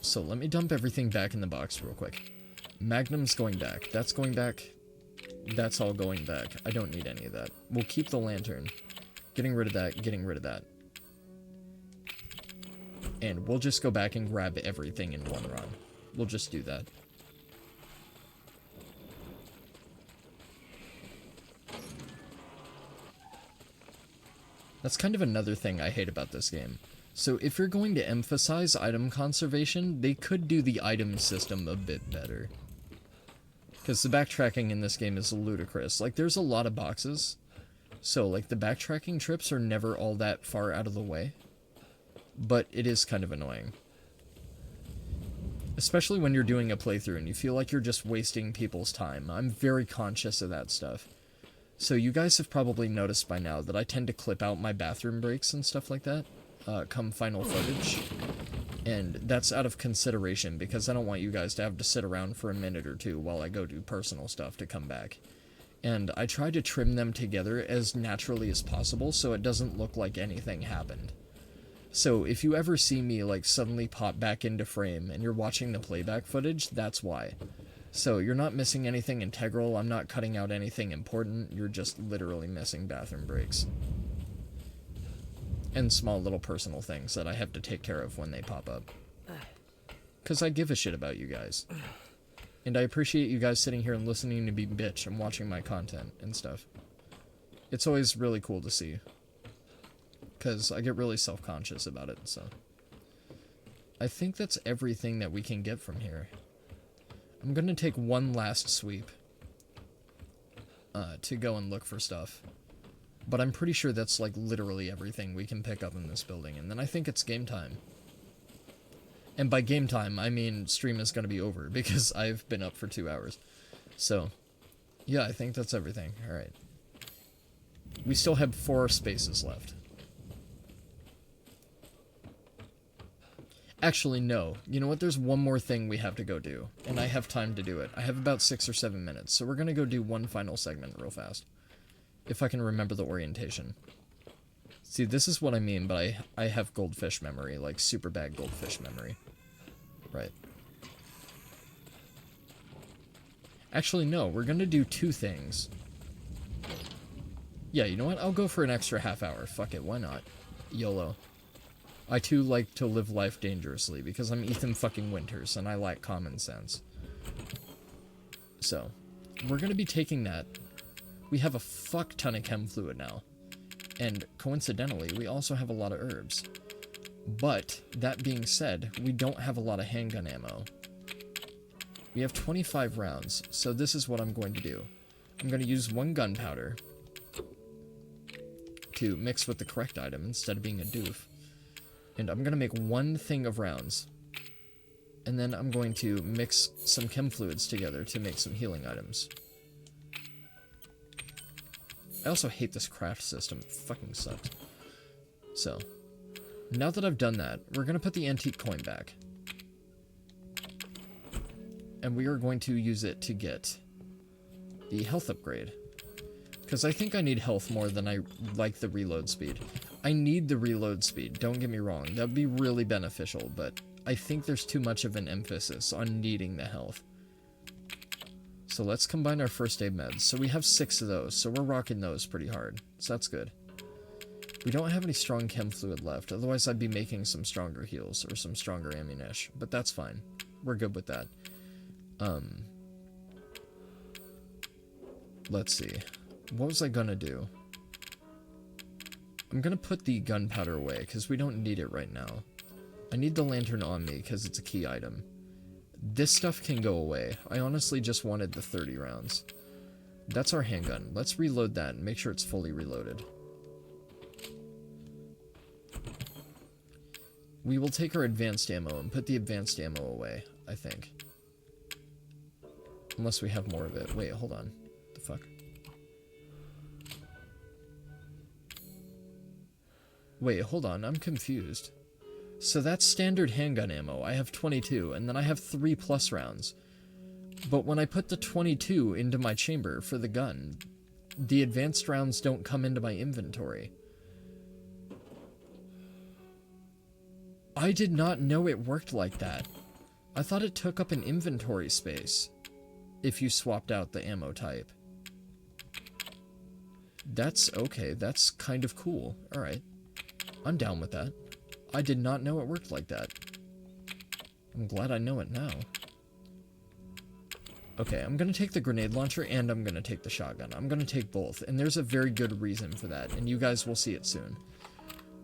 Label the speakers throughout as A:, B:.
A: So let me dump everything back in the box real quick. Magnum's going back. That's going back. That's all going back. I don't need any of that. We'll keep the lantern. Getting rid of that, getting rid of that. And we'll just go back and grab everything in one run. We'll just do that. That's kind of another thing I hate about this game. So if you're going to emphasize item conservation, they could do the item system a bit better. Because the backtracking in this game is ludicrous. Like, there's a lot of boxes. So, like, the backtracking trips are never all that far out of the way. But it is kind of annoying. Especially when you're doing a playthrough and you feel like you're just wasting people's time. I'm very conscious of that stuff. So you guys have probably noticed by now that I tend to clip out my bathroom breaks and stuff like that, come final footage. And that's out of consideration because I don't want you guys to have to sit around for a minute or two while I go do personal stuff to come back. And I try to trim them together as naturally as possible so it doesn't look like anything happened. So if you ever see me like suddenly pop back into frame and you're watching the playback footage, that's why. So you're not missing anything integral, I'm not cutting out anything important, you're just literally missing bathroom breaks. And small little personal things that I have to take care of when they pop up. Because I give a shit about you guys. And I appreciate you guys sitting here and listening to me bitch and watching my content and stuff. It's always really cool to see. Because I get really self-conscious about it, so. I think that's everything that we can get from here. I'm gonna take one last sweep to go and look for stuff. But I'm pretty sure that's like literally everything we can pick up in this building, and then I think it's game time. And by game time, I mean stream is gonna be over, because I've been up for 2 hours. So, yeah, I think that's everything. Alright. We still have 4 spaces left. Actually, no. You know what? There's one more thing we have to go do, and I have time to do it. I have about 6 or 7 minutes, so we're gonna go do one final segment real fast. If I can remember the orientation. See, this is what I mean by I have goldfish memory, like super bad goldfish memory. Right. Actually, no, we're gonna do 2 things. Yeah, you know what? I'll go for an extra half hour. Fuck it, why not? YOLO. I too like to live life dangerously because I'm Ethan fucking Winters and I lack common sense. So, we're gonna be taking that. We have a fuck ton of chem fluid now. And coincidentally, we also have a lot of herbs. But, that being said, we don't have a lot of handgun ammo. We have 25 rounds, so this is what I'm going to do. I'm going to use 1 gunpowder to mix with the correct item instead of being a doof. And I'm going to make 1 thing of rounds. And then I'm going to mix some chem fluids together to make some healing items. I also hate this craft system. It fucking sucks. So, now that I've done that, we're going to put the antique coin back. And we are going to use it to get the health upgrade. Because I think I need health more than I like the reload speed. I need the reload speed, don't get me wrong. That would be really beneficial, but I think there's too much of an emphasis on needing the health. So let's combine our first aid meds. So we have 6 of those, so we're rocking those pretty hard. So that's good. We don't have any strong chem fluid left, otherwise I'd be making some stronger heals, or some stronger ammunition. But that's fine. We're good with that. Let's see. What was I gonna do? I'm gonna put the gunpowder away, because we don't need it right now. I need the lantern on me, because it's a key item. This stuff can go away. I honestly just wanted the 30 rounds. That's our handgun. Let's reload that and make sure it's fully reloaded. We will take our advanced ammo and put the advanced ammo away, I think. Unless we have more of it. Wait, hold on. The fuck? Wait, hold on. I'm confused. So that's standard handgun ammo. I have 22, and then I have 3 plus rounds. But when I put the 22 into my chamber for the gun, the advanced rounds don't come into my inventory. I did not know it worked like that. I thought it took up an inventory space if you swapped out the ammo type. That's okay. That's kind of cool. Alright. I'm down with that. I did not know it worked like that. I'm glad I know it now. Okay, I'm gonna take the grenade launcher and I'm gonna take the shotgun. I'm gonna take both, and there's a very good reason for that, and you guys will see it soon.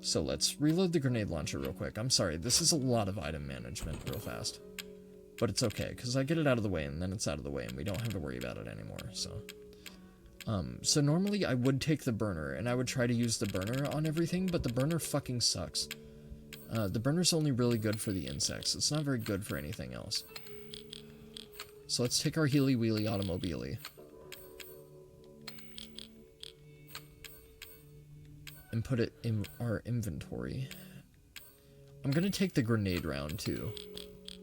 A: So let's reload the grenade launcher real quick. I'm sorry, this is a lot of item management real fast. But it's okay, because I get it out of the way, and then it's out of the way, and we don't have to worry about it anymore, so... So normally I would take the burner, and I would try to use the burner on everything, but the burner fucking sucks. The burner's only really good for the insects. It's not very good for anything else. So let's take our heely-wheely automobile and put it in our inventory. I'm gonna take the grenade round, too.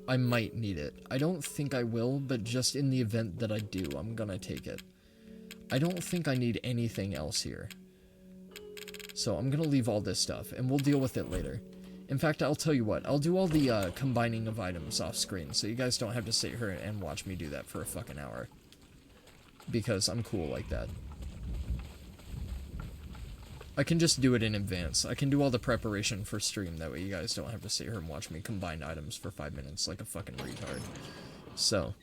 A: I might need it. I don't think I will, but just in the event that I do, I'm gonna take it. I don't think I need anything else here. So I'm gonna leave all this stuff, and we'll deal with it later. In fact, I'll tell you what, I'll do all the combining of items off screen, so you guys don't have to sit here and watch me do that for a fucking hour. Because I'm cool like that. I can just do it in advance. I can do all the preparation for stream, that way you guys don't have to sit here and watch me combine items for 5 minutes like a fucking retard. So,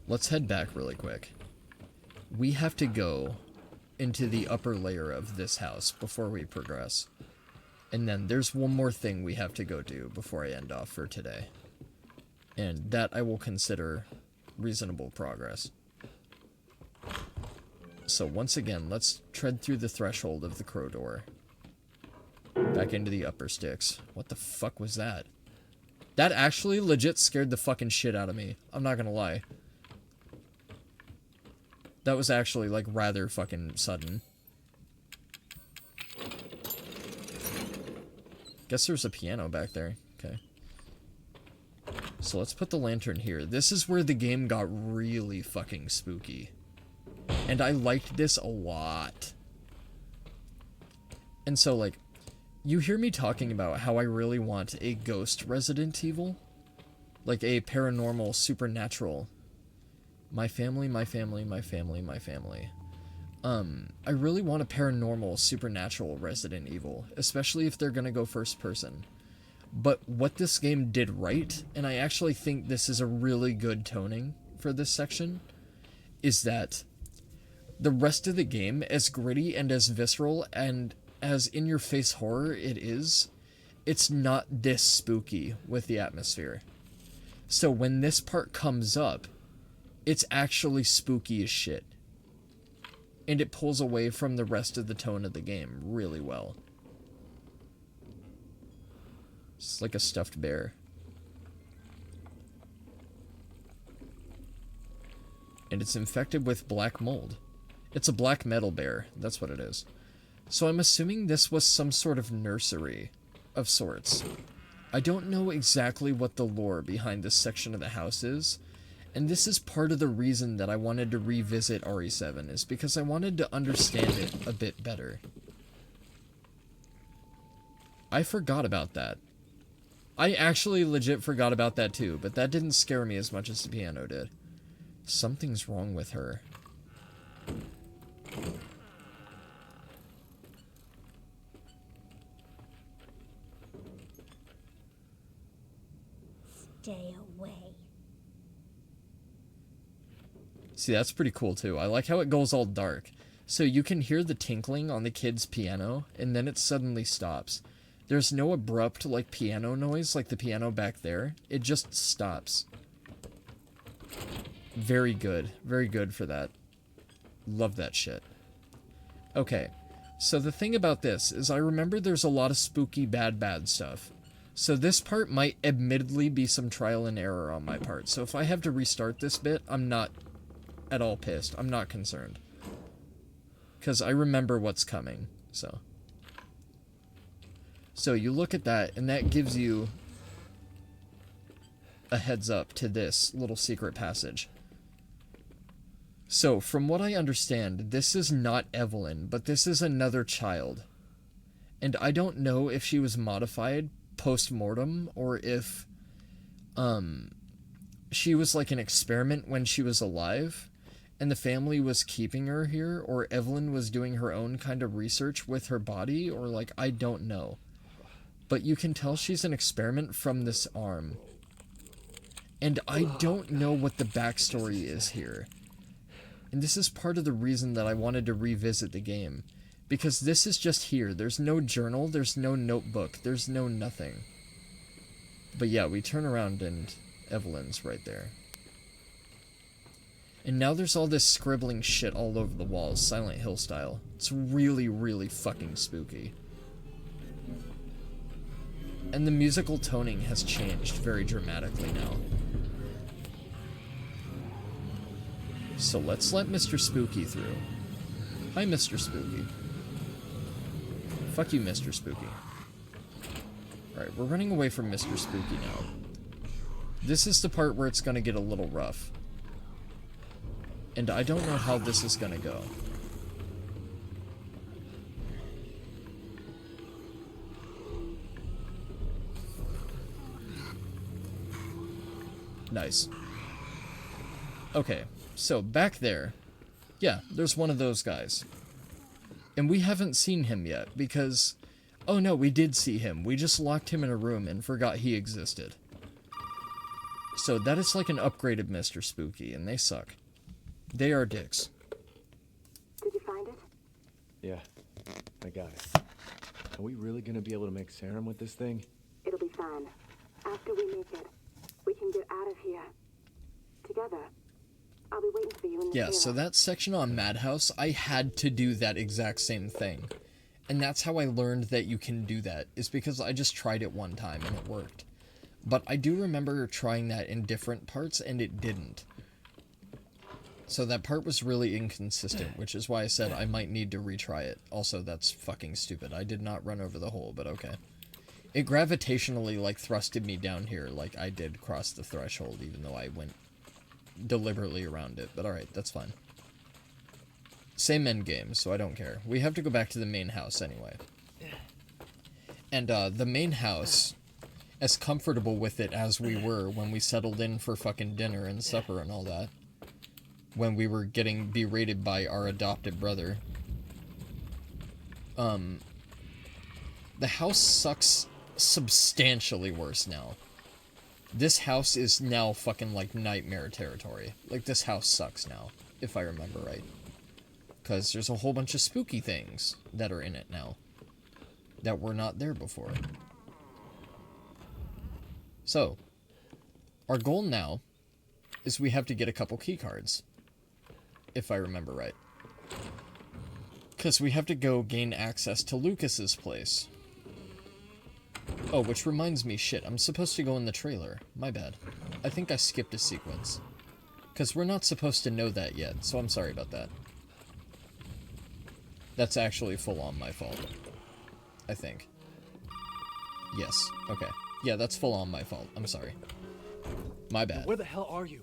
A: let's head back really quick. We have to go into the upper layer of this house before we progress. And then there's one more thing we have to go do before I end off for today. And that I will consider reasonable progress. So once again, let's tread through the threshold of the crow door. Back into the upper sticks. What the fuck was that? That actually legit scared the fucking shit out of me. I'm not gonna lie. That was actually, like, rather fucking sudden. Guess there's a piano back there. Okay. So let's put the lantern here. This is where the game got really fucking spooky. And I liked this a lot. And so, like, you hear me talking about how I really want a ghost Resident Evil? Like a paranormal, supernatural. My family, my family, my family, my family. I really want a paranormal, supernatural Resident Evil, especially if they're gonna go first person. But what this game did right, and I actually think this is a really good toning for this section, is that the rest of the game, as gritty and as visceral and as in-your-face horror it is, it's not this spooky with the atmosphere. So when this part comes up, it's actually spooky as shit. And it pulls away from the rest of the tone of the game really well. It's like a stuffed bear. And it's infected with black mold. It's a black metal bear, that's what it is. So I'm assuming this was some sort of nursery of sorts. I don't know exactly what the lore behind this section of the house is, and this is part of the reason that I wanted to revisit RE7, is because I wanted to understand it a bit better. I forgot about that. I actually legit forgot about that too, but that didn't scare me as much as the piano did. Something's wrong with her.
B: Stay away.
A: See, that's pretty cool too. I like how it goes all dark. So you can hear the tinkling on the kid's piano, and then it suddenly stops. There's no abrupt, like, piano noise like the piano back there. It just stops. Very good. Very good for that. Love that shit. Okay. So the thing about this is I remember there's a lot of spooky bad stuff. So this part might admittedly be some trial and error on my part. So if I have to restart this bit, I'm not at all pissed. I'm not concerned. Because I remember what's coming. So you look at that, and that gives you a heads up to this little secret passage. So, from what I understand, this is not Evelyn, but this is another child. And I don't know if she was modified post-mortem, or if she was like an experiment when she was alive, and the family was keeping her here, or Evelyn was doing her own kind of research with her body, or like, I don't know. But you can tell she's an experiment from this arm. And I don't know what the backstory is here. And this is part of the reason that I wanted to revisit the game. Because this is just here. There's no journal, there's no notebook, there's no nothing. But yeah, we turn around and Evelyn's right there. And now there's all this scribbling shit all over the walls, Silent Hill style. It's really, really fucking spooky. And the musical toning has changed very dramatically now. So let's let Mr. Spooky through. Hi, Mr. Spooky. Fuck you, Mr. Spooky. Alright, we're running away from Mr. Spooky now. This is the part where it's gonna get a little rough. And I don't know how this is gonna go. Nice. Okay, so back there, yeah, there's one of those guys. And we haven't seen him yet, because... Oh no, we did see him. We just locked him in a room and forgot he existed. So that is like an upgraded Mr. Spooky, and they suck. They are dicks.
B: Did you find it?
C: Yeah, I got it. Are we really gonna be able to make serum with this thing?
B: It'll be fine. After we make it, we can get out of here. Together. I'll be waiting for you in the
A: Yeah, so
B: trailer.
A: that section on Madhouse, I had to do that exact same thing. And that's how I learned that you can do that, is because I just tried it one time and it worked. But I do remember trying that in different parts and it didn't. So that part was really inconsistent, which is why I said I might need to retry it. Also, that's fucking stupid. I did not run over the hole, but okay. It gravitationally, like, thrusted me down here, like I did cross the threshold, even though I went deliberately around it. But alright, that's fine. Same end game, so I don't care. We have to go back to the main house anyway. And, the main house, as comfortable with it as we were when we settled in for fucking dinner and supper and all that, when we were getting berated by our adopted brother, the house sucks substantially worse now. This house is now fucking, like, nightmare territory. Like, this house sucks now, if I remember right. Because there's a whole bunch of spooky things that are in it now that were not there before. So, our goal now is we have to get a couple key cards, if I remember right. Because we have to go gain access to Lucas's place. Oh, which reminds me, shit, I'm supposed to go in the trailer. My bad. I think I skipped a sequence. Because we're not supposed to know that yet, so I'm sorry about that. That's actually full on my fault. I think. Yes, okay. Yeah, that's full on my fault. I'm sorry. My bad.
C: Where the hell are you?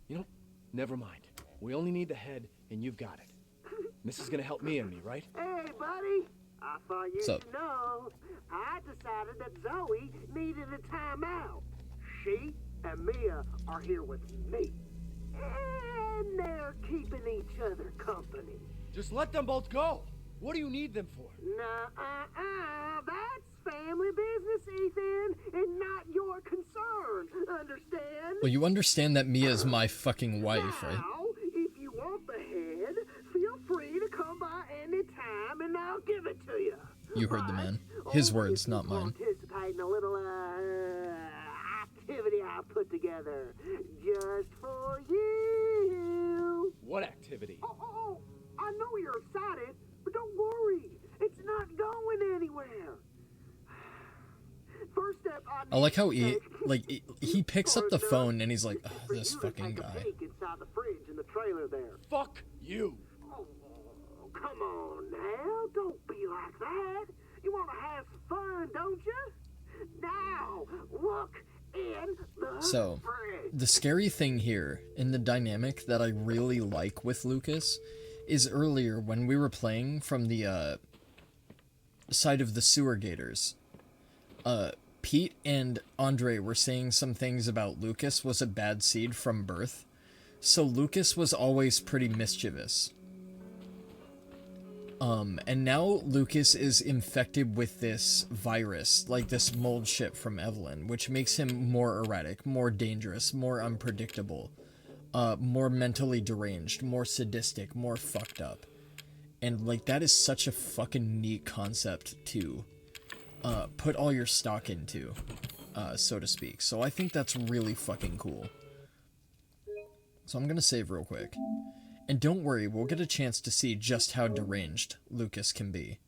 C: You know, never mind. We only need the head, and you've got it. This is gonna help me, right?
D: Hey, buddy. I thought you
A: So-
D: should know. I decided that Zoe needed a timeout. She and Mia are here with me. And they're keeping each other company.
C: Just let them both go. What do you need them for?
D: That's family business, Ethan, and not your concern. Understand?
A: Well, you understand that Mia's my fucking wife, right?
D: Now, if you want the head, feel free to come by anytime, and I'll give it to you.
A: You heard the man. His
D: Only
A: words,
D: if
A: not
D: you
A: mine.
D: Participate in a little activity I put together just for you.
C: What activity?
D: Oh, I know you're excited, but don't worry. It's not going anywhere. First step,
A: I like how he picks up the phone and he's like, oh, this fucking guy.
D: Inside the fridge in the trailer there.
C: Fuck you.
D: Oh, come on now. Don't be like that. You want to have some fun, don't you? Now, look in the
A: So,
D: fridge.
A: the scary thing here, in the dynamic that I really like with Lucas, is earlier when we were playing from the side of the sewer gators. Pete and Andre were saying some things about Lucas was a bad seed from birth. So Lucas was always pretty mischievous. And now Lucas is infected with this virus, like this mold ship from Evelyn, which makes him more erratic, more dangerous, more unpredictable, more mentally deranged, more sadistic, more fucked up. And, like, that is such a fucking neat concept to put all your stock into, so to speak. So I think that's really fucking cool. So I'm gonna save real quick. And don't worry, we'll get a chance to see just how deranged Lucas can be.